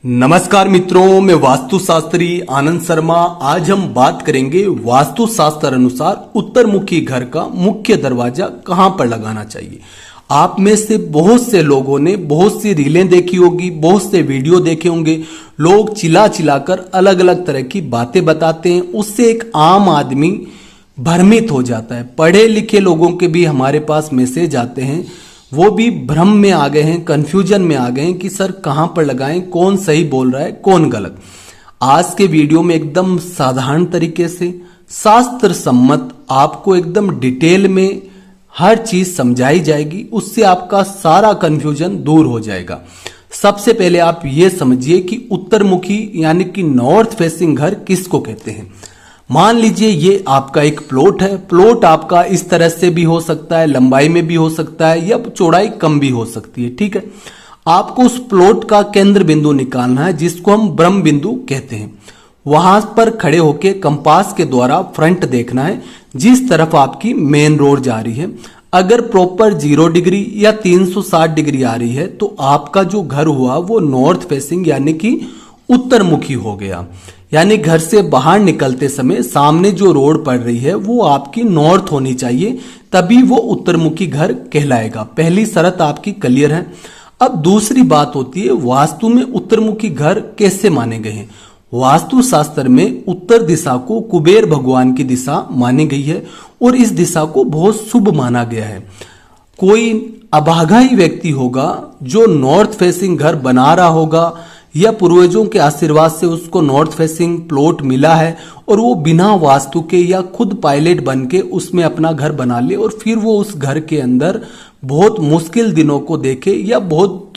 नमस्कार मित्रों, मैं वास्तुशास्त्री आनंद शर्मा। आज हम बात करेंगे वास्तुशास्त्र अनुसार उत्तरमुखी घर का मुख्य दरवाजा कहां पर लगाना चाहिए। आप में से बहुत से लोगों ने बहुत सी रीलें देखी होगी, बहुत से वीडियो देखे होंगे। लोग चिल्ला चिल्लाकर अलग अलग तरह की बातें बताते हैं, उससे एक आम आदमी भ्रमित हो जाता है। पढ़े लिखे लोगों के भी हमारे पास मैसेज आते हैं, वो भी भ्रम में आ गए हैं, कंफ्यूजन में आ गए हैं कि सर कहां पर लगाएं, कौन सही बोल रहा है कौन गलत। आज के वीडियो में एकदम साधारण तरीके से शास्त्र सम्मत आपको एकदम डिटेल में हर चीज समझाई जाएगी, उससे आपका सारा कंफ्यूजन दूर हो जाएगा। सबसे पहले आप ये समझिए कि उत्तरमुखी यानी कि नॉर्थ फेसिंग घर किसको कहते हैं। मान लीजिए ये आपका एक प्लॉट है। प्लॉट आपका इस तरह से भी हो सकता है, लंबाई में भी हो सकता है या चौड़ाई कम भी हो सकती है। ठीक है, आपको उस प्लॉट का केंद्र बिंदु निकालना है, जिसको हम ब्रह्म बिंदु कहते हैं। वहां पर खड़े होके कंपास के द्वारा फ्रंट देखना है, जिस तरफ आपकी मेन रोड जा रही है। अगर प्रॉपर 0 डिग्री या 360 डिग्री आ रही है तो आपका जो घर हुआ वो नॉर्थ फेसिंग यानी कि उत्तरमुखी हो गया। यानी घर से बाहर निकलते समय सामने जो रोड पड़ रही है वो आपकी नॉर्थ होनी चाहिए, तभी वो उत्तरमुखी घर कहलाएगा। पहली शर्त आपकी क्लियर है। अब दूसरी बात होती है वास्तु में उत्तरमुखी घर कैसे माने गए हैं। वास्तु शास्त्र में उत्तर दिशा को कुबेर भगवान की दिशा मानी गई है और इस दिशा को बहुत शुभ माना गया है। कोई अभागा ही व्यक्ति होगा जो नॉर्थ फेसिंग घर बना रहा होगा या पूर्वजों के आशीर्वाद से उसको नॉर्थ फेसिंग प्लॉट मिला है और वो बिना वास्तु के या खुद पायलट बन के उसमें अपना घर बना ले और फिर वो उस घर के अंदर बहुत मुश्किल दिनों को देखे या बहुत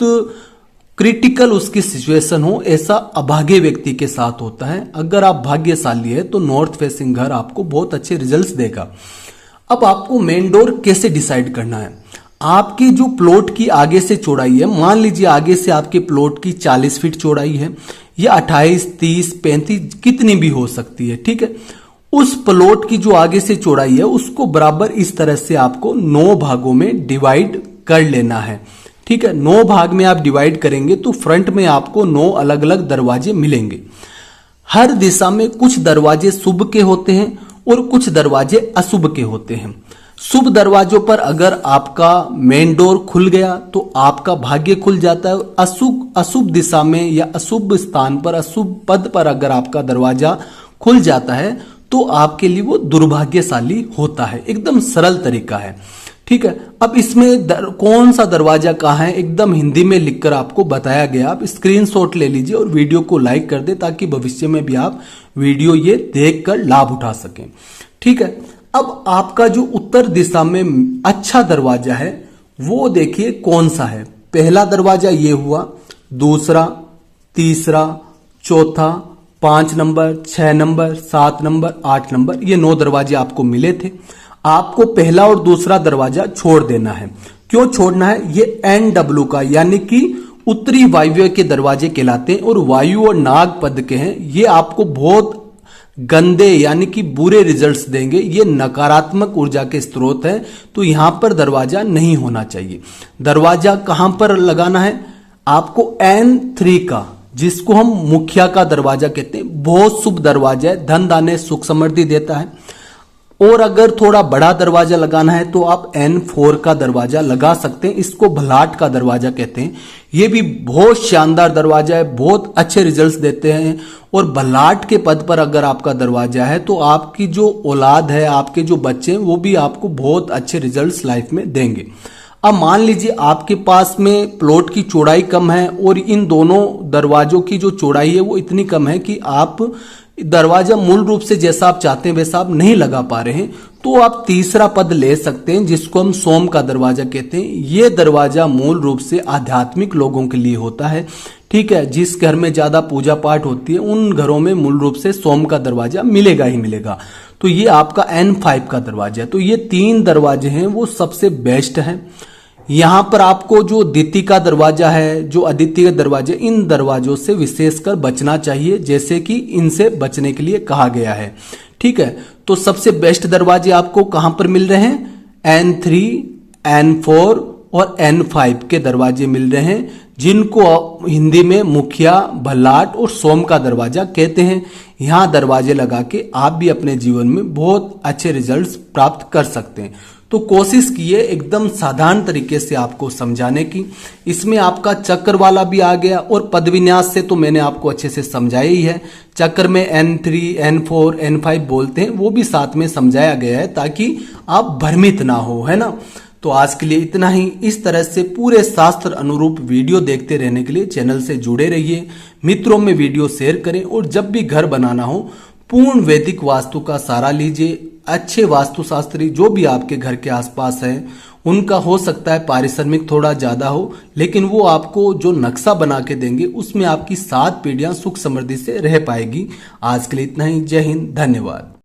क्रिटिकल उसकी सिचुएशन हो, ऐसा अभागे व्यक्ति के साथ होता है। अगर आप भाग्यशाली है तो नॉर्थ फेसिंग घर आपको बहुत अच्छे रिजल्ट्स देगा। अब आपको मेन डोर कैसे डिसाइड करना है। आपकी जो प्लॉट की आगे से चौड़ाई है, मान लीजिए आगे से आपके प्लॉट की 40 फीट चौड़ाई है या 28, 30, 35 कितनी भी हो सकती है। ठीक है, उस प्लॉट की जो आगे से चौड़ाई है उसको बराबर इस तरह से आपको 9 भागों में डिवाइड कर लेना है। ठीक है, 9 भाग में आप डिवाइड करेंगे तो फ्रंट में आपको 9 अलग अलग दरवाजे मिलेंगे। हर दिशा में कुछ दरवाजे शुभ के होते हैं और कुछ दरवाजे अशुभ के होते हैं। शुभ दरवाजों पर अगर आपका मेन डोर खुल गया तो आपका भाग्य खुल जाता है। अशुभ दिशा में या अशुभ स्थान पर, अशुभ पद पर अगर आपका दरवाजा खुल जाता है तो आपके लिए वो दुर्भाग्यशाली होता है। एकदम सरल तरीका है। ठीक है, अब इसमें कौन सा दरवाजा कहाँ है एकदम हिंदी में लिखकर आपको बताया गया। आप स्क्रीनशॉट ले लीजिए और वीडियो को लाइक कर दे ताकि भविष्य में भी आप वीडियो ये देखकर लाभ उठा सकें। ठीक है, अब आपका जो उत्तर दिशा में अच्छा दरवाजा है वो देखिए कौन सा है। पहला दरवाजा ये हुआ, दूसरा, तीसरा, चौथा, 5 नंबर, 6 नंबर, 7 नंबर, 8 नंबर, ये 9 दरवाजे आपको मिले थे। आपको पहला और दूसरा दरवाजा छोड़ देना है। क्यों छोड़ना है? ये NW का यानी कि उत्तरी वायव्य के दरवाजे कहलाते हैं और वायु और नाग पद के हैं। ये आपको बहुत गंदे यानी कि बुरे रिजल्ट्स देंगे। ये नकारात्मक ऊर्जा के स्रोत है, तो यहां पर दरवाजा नहीं होना चाहिए। दरवाजा कहां पर लगाना है? आपको N3 का, जिसको हम मुखिया का दरवाजा कहते हैं, बहुत शुभ दरवाजा है, धन धान्य सुख समृद्धि देता है। और अगर थोड़ा बड़ा दरवाजा लगाना है तो आप N4 का दरवाजा लगा सकते हैं। इसको भलाट का दरवाजा कहते हैं। ये भी बहुत शानदार दरवाजा है, बहुत अच्छे रिजल्ट्स देते हैं। और भलाट के पद पर अगर आपका दरवाजा है तो आपकी जो औलाद है, आपके जो बच्चे हैं, वो भी आपको बहुत अच्छे रिजल्ट्स लाइफ में देंगे। अब मान लीजिए आपके पास में प्लॉट की चौड़ाई कम है और इन दोनों दरवाजों की जो चौड़ाई है वो इतनी कम है कि आप दरवाजा मूल रूप से जैसा आप चाहते हैं वैसा आप नहीं लगा पा रहे हैं, तो आप तीसरा पद ले सकते हैं, जिसको हम सोम का दरवाजा कहते हैं। ये दरवाजा मूल रूप से आध्यात्मिक लोगों के लिए होता है। ठीक है, जिस घर में ज्यादा पूजा पाठ होती है उन घरों में मूल रूप से सोम का दरवाजा मिलेगा ही मिलेगा। तो ये आपका N5 का दरवाजा है। तो ये 3 दरवाजे हैं वो सबसे बेस्ट है। यहां पर आपको जो द्वितीय का दरवाजा है, जो अद्वितीय दरवाजे, इन दरवाजों से विशेषकर बचना चाहिए, जैसे कि इनसे बचने के लिए कहा गया है। ठीक है, तो सबसे बेस्ट दरवाजे आपको कहां पर मिल रहे हैं? N3, N4 और N5 के दरवाजे मिल रहे हैं, जिनको हिंदी में मुखिया, भल्लाट और सोम का दरवाजा कहते हैं। यहाँ दरवाजे लगा के आप भी अपने जीवन में बहुत अच्छे रिजल्ट्स प्राप्त कर सकते हैं। तो कोशिश कीजिए एकदम साधारण तरीके से आपको समझाने की। इसमें आपका चक्र वाला भी आ गया और पद विन्यास से तो मैंने आपको अच्छे से समझाया ही है। चक्र में N3, N4, N5 बोलते हैं, वो भी साथ में समझाया गया है ताकि आप भ्रमित ना हो, है ना। तो आज के लिए इतना ही। इस तरह से पूरे शास्त्र अनुरूप वीडियो देखते रहने के लिए चैनल से जुड़े रहिए, मित्रों में वीडियो शेयर करें और जब भी घर बनाना हो पूर्ण वैदिक वास्तु का सहारा लीजिए। अच्छे वास्तुशास्त्री जो भी आपके घर के आसपास है, उनका हो सकता है पारिश्रमिक थोड़ा ज्यादा हो, लेकिन वो आपको जो नक्शा बना के देंगे उसमें आपकी 7 पीढ़ियां सुख समृद्धि से रह पाएगी। आज के लिए इतना ही। जय हिंद, धन्यवाद।